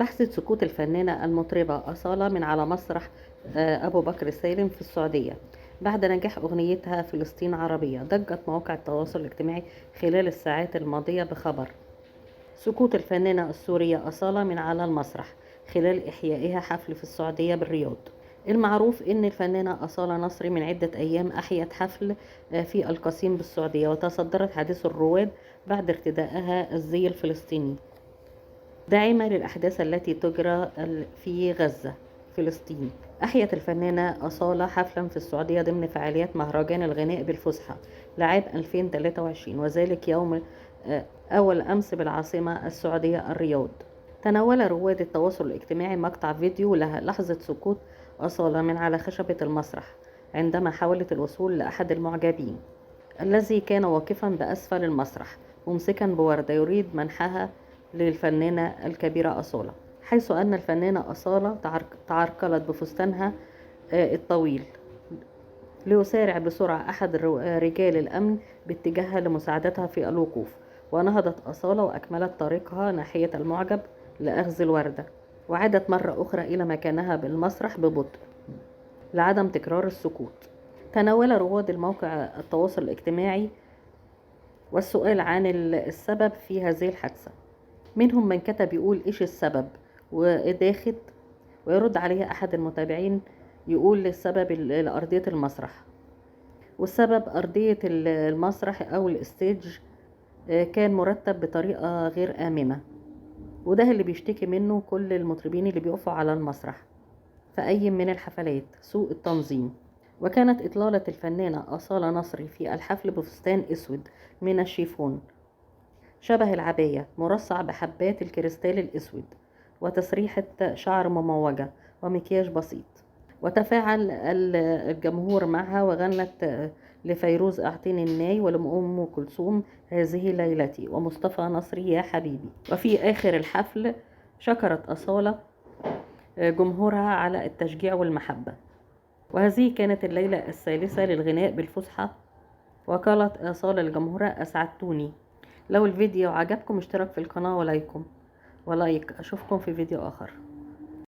لحظة سقوط الفنانة المطربة أصالة من على مسرح أبو بكر سالم في السعودية بعد نجاح أغنيتها فلسطين عربية. ضجت مواقع التواصل الاجتماعي خلال الساعات الماضية بخبر سقوط الفنانة السورية أصالة من على المسرح خلال إحيائها حفل في السعودية بالرياض. المعروف أن الفنانة أصالة نصري من عدة أيام أحيت حفل في القصيم بالسعودية، وتصدرت حديث الرواد بعد ارتدائها الزي الفلسطيني داعمة للأحداث التي تجرى في غزة فلسطين. أحيت الفنانة أصالة حفلا في السعودية ضمن فعاليات مهرجان الغناء بالفصحى لعام 2023، وذلك يوم أول أمس بالعاصمة السعودية الرياض. تناول رواد التواصل الاجتماعي مقطع فيديو لها لحظة سقوط أصالة من على خشبة المسرح عندما حاولت الوصول لأحد المعجبين الذي كان واقفا بأسفل المسرح ممسكا بوردة يريد منحها للفنانة الكبيرة أصالة، حيث أن الفنانة أصالة تعرقلت بفستانها الطويل ليسارع بسرعة أحد رجال الأمن باتجاهها لمساعدتها في الوقوف، ونهضت أصالة وأكملت طريقها ناحية المعجب لأخذ الوردة، وعادت مرة أخرى إلى مكانها بالمسرح ببطء لعدم تكرار السقوط. تناول رواد الموقع التواصل الاجتماعي والسؤال عن السبب في هذه الحادثة، منهم من كتب يقول إيش السبب وداخت، ويرد عليه أحد المتابعين يقول السبب لأرضية المسرح، والسبب أرضية المسرح أو الستيج كان مرتب بطريقة غير آمنة، وده اللي بيشتكي منه كل المطربين اللي بيقفوا على المسرح في أي من الحفلات، سوء التنظيم. وكانت إطلالة الفنانة أصالة نصري في الحفل بفستان أسود من الشيفون شبه العباية مرصع بحبات الكريستال الأسود، وتسريحة شعر مموجة، ومكياج بسيط. وتفاعل الجمهور معها وغنت لفيروز أعطيني الناي ولأم كلثوم هذه ليلتي ومصطفى نصري يا حبيبي. وفي آخر الحفل شكرت أصالة جمهورها على التشجيع والمحبة. وهذه كانت الليلة الثالثة للغناء بالفصحى، وقالت أصالة لجمهورها أسعدتوني. لو الفيديو عجبكم اشترك في القناة ولايك. أشوفكم في فيديو آخر.